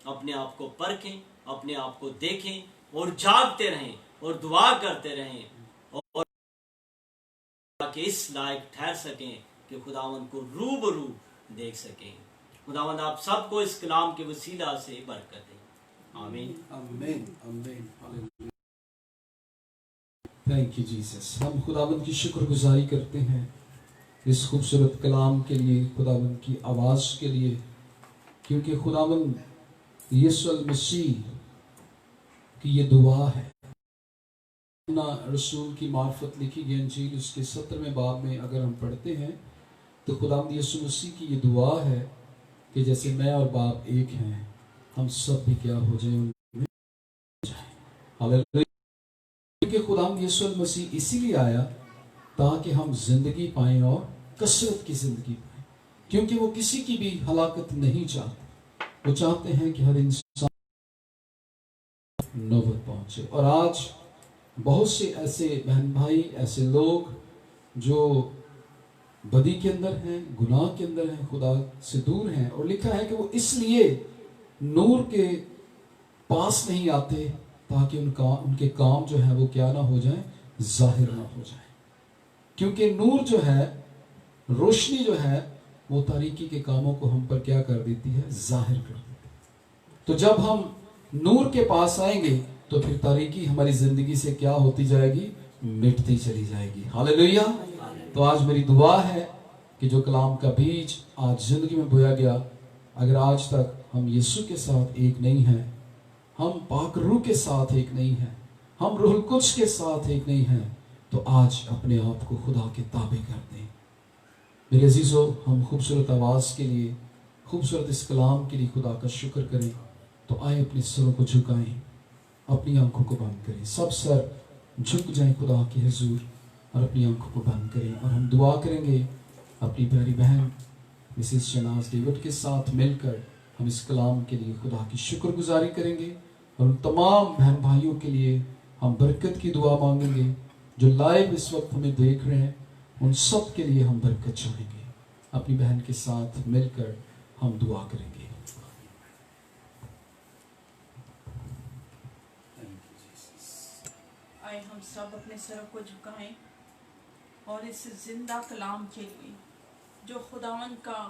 D: अपने आप को परखें, अपने आप को देखें और जागते रहें और दुआ करते रहें और कि इस लायक ठहर सकें कि खुदावंद को रूबरू देख सकें। खुदावंद आप सबको इस कलाम के वसीला से बरकत दें। आमीन
A: आमीन आमीन। Thank you Jesus. हम खुदावंद की शुक्रगुजारी करते हैं इस खूबसूरत कलाम के लिए, खुदावंद की आवाज़ के लिए, क्योंकि खुदावंद यीशु मसीह की ये दुआ है। रसूल की मार्फत लिखी गई अंजील उसके 17वें बाब में अगर हम पढ़ते हैं तो खुदावंद यीशु मसीह की ये दुआ है कि जैसे मैं और बाप एक हैं, हम सब भी क्या हो जाएं, उनमें हालेलुया। क्योंकि खुदावंद यीशु मसीह इसीलिए आया ताकि हम जिंदगी पाएं और कसरत की जिंदगी पाएं, क्योंकि वो किसी की भी हलाकत नहीं चाहते। वो चाहते हैं कि हर इंसान नौबत पहुंचे। और आज बहुत से ऐसे बहन भाई, ऐसे लोग जो बदी के अंदर हैं, गुनाह के अंदर हैं, खुदा से दूर हैं, और लिखा है कि वो इसलिए नूर के पास नहीं आते ताकि उनके काम जो है वो क्या ना हो जाए, जाहिर ना हो जाए। क्योंकि नूर जो है, रोशनी जो है, वो तारीकी के कामों को हम पर क्या कर देती है, जाहिर कर देती है। तो जब हम नूर के पास आएंगे तो फिर तारीकी हमारी जिंदगी से क्या होती जाएगी, मिटती चली जाएगी। हालेलुया। तो आज मेरी दुआ है कि जो कलाम का बीज आज जिंदगी में बोया गया, अगर आज तक हम यीशु के साथ एक नहीं हैं, हम पाक रूह के साथ एक नहीं हैं, हम रूहुल कुद्स के साथ एक नहीं हैं, तो आज अपने आप को खुदा के ताबे कर दें। मेरे अजीजों, हम खूबसूरत आवाज़ के लिए, खूबसूरत इस कलाम के लिए खुदा का शुक्र करें। तो आए अपने सरों को झुकाएं, अपनी आंखों को बंद करें, सब सर झुक जाएं खुदा के हुजूर और अपनी आंखों को बंद करें। और हम दुआ करेंगे अपनी प्यारी बहन मिसेस शनाज डेविड के साथ मिलकर हम इस कलाम के लिए खुदा की शुक्रगुजारी करेंगे, और उन तमाम बहन भाइयों के लिए हम बरकत की दुआ मांगेंगे जो लाइव इस वक्त हमें देख रहे हैं, उन सब के लिए हम बरकत चाहेंगे। अपनी बहन के साथ मिलकर हम दुआ करेंगे।
E: आए हम सब अपने सरों को झुकाएं और इस जिंदा कलाम के लिए, जो खुदावन का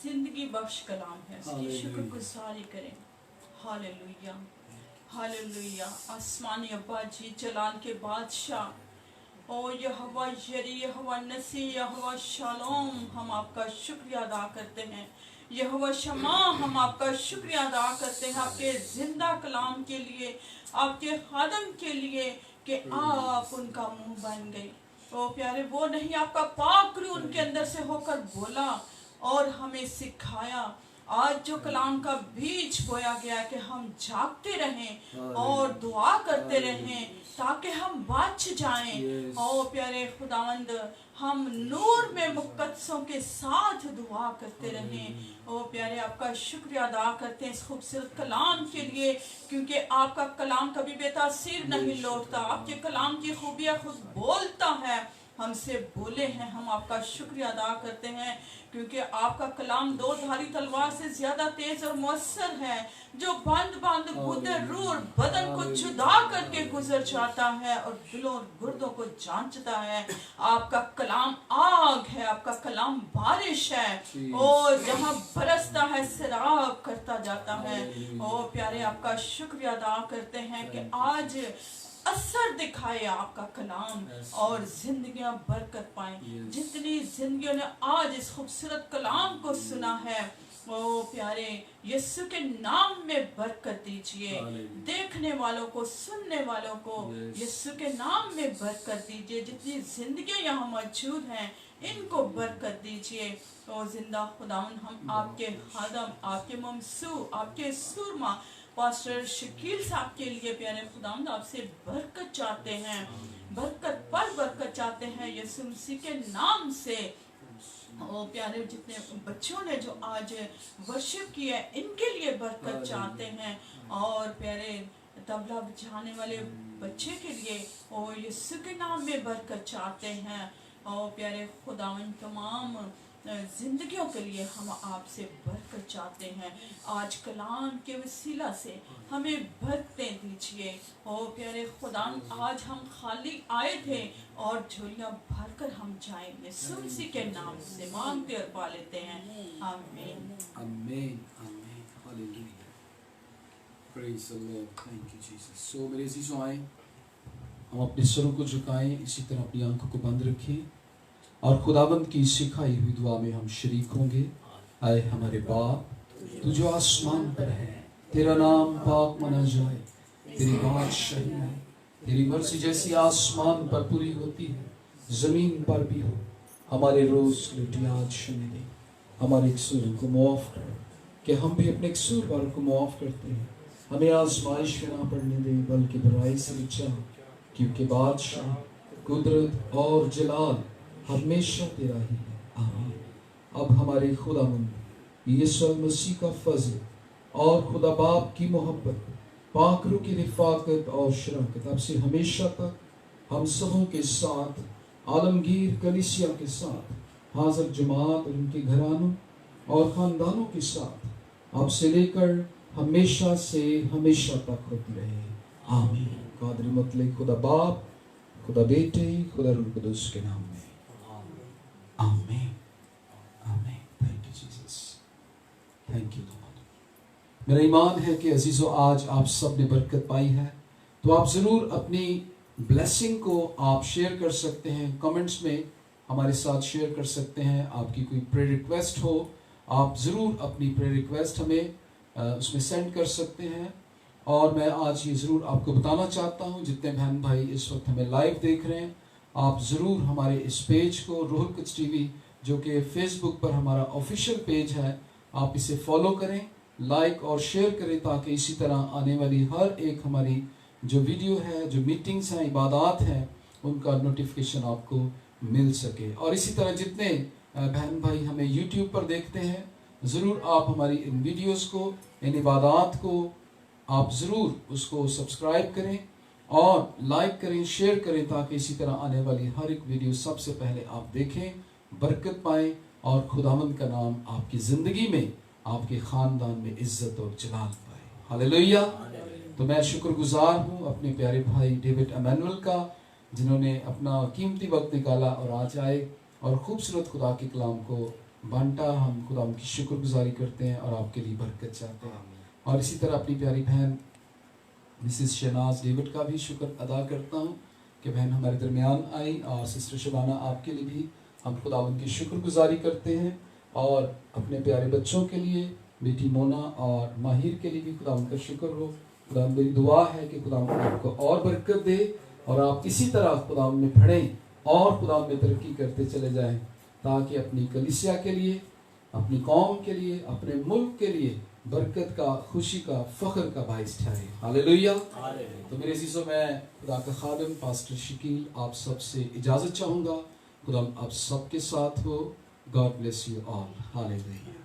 E: जिंदगी बख्श कलाम है, उसकी शुक्रगुजारी करें। Hallelujah hallelujah. आसमानी अब्बा जी, जलाल के बादशाह, ओ यहोवा यरी, यहोवा नसी, यहोवा शालोम, हम आपका शुक्रिया अदा करते हैं। यहोवा शमा, हम आपका शुक्रिया अदा करते हैं आपके जिंदा कलाम के लिए, आपके खादम के लिए कि आप उनका मुंह बन गए। ओ प्यारे, वो नहीं, आपका पाक रूह उनके अंदर से होकर बोला और हमें सिखाया। आज जो कलाम का बीज बोया गया कि हम जागते रहें और दुआ करते रहें ताकि हम बच जाएं। ओ प्यारे खुदावंद, हम नूर में मुकद्दसों के साथ दुआ करते रहें। ओ प्यारे, आपका शुक्रिया अदा करते हैं इस खूबसूरत कलाम के लिए, क्योंकि आपका कलाम कभी बेतासीर नहीं लौटता। आपके कलाम की खूबियाँ खुद बोलता है, हमसे बोले हैं। हम आपका शुक्रिया अदा करते हैं क्योंकि आपका कलाम दो धारी तलवार से ज्यादा तेज और मौसर है, जो बंद बंद गुर्दे, रूह और बदन को जुदा करके गुजर जाता है और दिलों और गुर्दों को जांचता है। आपका कलाम आग है, आपका कलाम बारिश है और जहाँ बरसता है सैराब करता जाता है। ओ प्यारे, आपका शुक्रिया अदा करते हैं कि आज असर दिखाए आपका कलाम और जिंदगियां बरकत पाए। जितनी जिंदगियों ने आज इस खूबसूरत कलाम को सुना है, ओ प्यारे, यीशु के नाम में बरकत दीजिए। देखने वालों को, सुनने वालों को यीशु के नाम में बरकत दीजिए। जितनी जिंदगियां यहाँ मौजूद हैं, इनको बरकत दीजिए। ओ जिंदा खुदावन, हम आपके खादम, आपके ममसू, आपके सुरमा पास्टर शकील साहब के लिए प्यारे खुदावंद आपसे बरकत चाहते हैं, बरकत पर बरकत चाहते हैं। यीशु मसीह के नाम से ओ प्यारे जितने बच्चों ने जो आज वर्शिप किया है, इनके लिए बरकत चाहते हैं। और प्यारे तबला बजाने वाले बच्चे के लिए ओ यीशु के नाम में बरकत चाहते हैं। और प्यारे खुदावन तमाम जिंदगियों के लिए हम आपसे बरकत चाहते हैं। आज कलाम के वसीला से हमें बरकतें दीजिए। ओ प्यारे खुदा, आज हम खाली आए थे और झोलियां भरकर हम जाएंगे। यीशु मसीह के नाम से मांगते और पा लेते हैं, आमीन
A: आमीन आमीन hallelujah praise the lord thank you Jesus. So मेरे अजीजों, आए हम अपने सरों को झुकाएं, इसी तरह अपनी आंखों को बंद रखें और खुदाबंद की सिखाई हुई दुआ में हम शरीक होंगे। आए हमारे बाप, तू जो आसमान पर है, तेरा नाम पाक माना जाए, तेरी बादशाही है, तेरी मर्जी जैसी आसमान पर पूरी होती है जमीन पर भी हो। हमारे रोज की रोटी आज शनि दे, हमारे कसूरों को माफ कर कि हम भी अपने कसूरवारों को माफ करते हैं। हमें आजमाइश में ना पड़ने दे, बल्कि बुराई से बचा, क्योंकि बादशाह, कुदरत और जलाल हमेशा तेरा ही है, आमीन। अब हमारे खुदावंद यीशु मसीह का फजल और खुदा बाप की मोहब्बत, पाक रूह की रिफाकत और शराकत अब से हमेशा तक हम सबों के साथ, आलमगीर कलीसिया के साथ, हाज़िर जमात और उनके घरानों और ख़ानदानों के साथ अब से लेकर हमेशा से हमेशा तक होती रहे, आमीन। कादर मतलब खुदा बाप, खुदा बेटे, खुदा रूह कुदूस के नाम में, आमीन आमीन। Thank you Jesus, thank you Lord. मेरा ईमान है कि अजीजों, आज आप सब ने बरकत पाई है, तो आप ज़रूर अपनी ब्लेसिंग को आप शेयर कर सकते हैं, कमेंट्स में हमारे साथ शेयर कर सकते हैं। आपकी कोई प्रेयर रिक्वेस्ट हो, आप ज़रूर अपनी प्रेयर रिक्वेस्ट हमें उसमें सेंड कर सकते हैं। और मैं आज ये ज़रूर आपको बताना चाहता हूँ, जितने बहन भाई इस वक्त हमें लाइव देख रहे हैं, आप ज़रूर हमारे इस पेज को, रूहुल कुद्स टीवी, जो कि फेसबुक पर हमारा ऑफिशियल पेज है, आप इसे फॉलो करें, लाइक और शेयर करें, ताकि इसी तरह आने वाली हर एक हमारी जो वीडियो है, जो मीटिंग्स हैं, इबादत हैं, उनका नोटिफिकेशन आपको मिल सके। और इसी तरह जितने बहन भाई हमें यूट्यूब पर देखते हैं, ज़रूर आप हमारी इन वीडियोस को, इन इबादत को आप ज़रूर उसको सब्सक्राइब करें और लाइक करें, शेयर करें, ताकि इसी तरह आने वाली हर एक वीडियो सबसे पहले आप देखें, बरकत पाएँ और खुदावंद का नाम आपकी ज़िंदगी में, आपके ख़ानदान में इज़्ज़त और जलाल पाए। हालेलुया। तो मैं शुक्रगुजार हूँ अपने प्यारे भाई डेविड एमैनुअल का, जिन्होंने अपना कीमती वक्त निकाला और आज आए और खूबसूरत खुदा के कलाम को बांटा। हम खुदा की शुक्रगुजारी करते हैं और आपके लिए बरकत चाहते हैं। और इसी तरह अपनी प्यारी बहन मिसिस शहनाज डेविड का भी शुक्र अदा करता हूँ कि बहन हमारे दरमियान आई। और सिस्टर शबाना, आपके लिए भी हम खुदावंद की शुक्रगुजारी करते हैं। और अपने प्यारे बच्चों के लिए, बेटी मोना और माहिर के लिए भी खुदावंद का शुक्र हो। खुदावंद मेरी दुआ है कि खुदावंद आपको और बरकत दे और आप इसी तरह खुदावंद में पढ़ें और खुदावंद में तरक्की करते चले जाएं, ताकि अपनी कलीसिया के लिए, अपनी कौम के लिए, अपने मुल्क के लिए बरकत का, खुशी का, फख्र का बाइस ठहरे। हालेलुया। तो मेरे अजीजों, मैं खुदा का खादिम पास्टर शकील आप सब से इजाज़त चाहूँगा। खुदा आप सबके साथ हो। God bless you all. Hallelujah.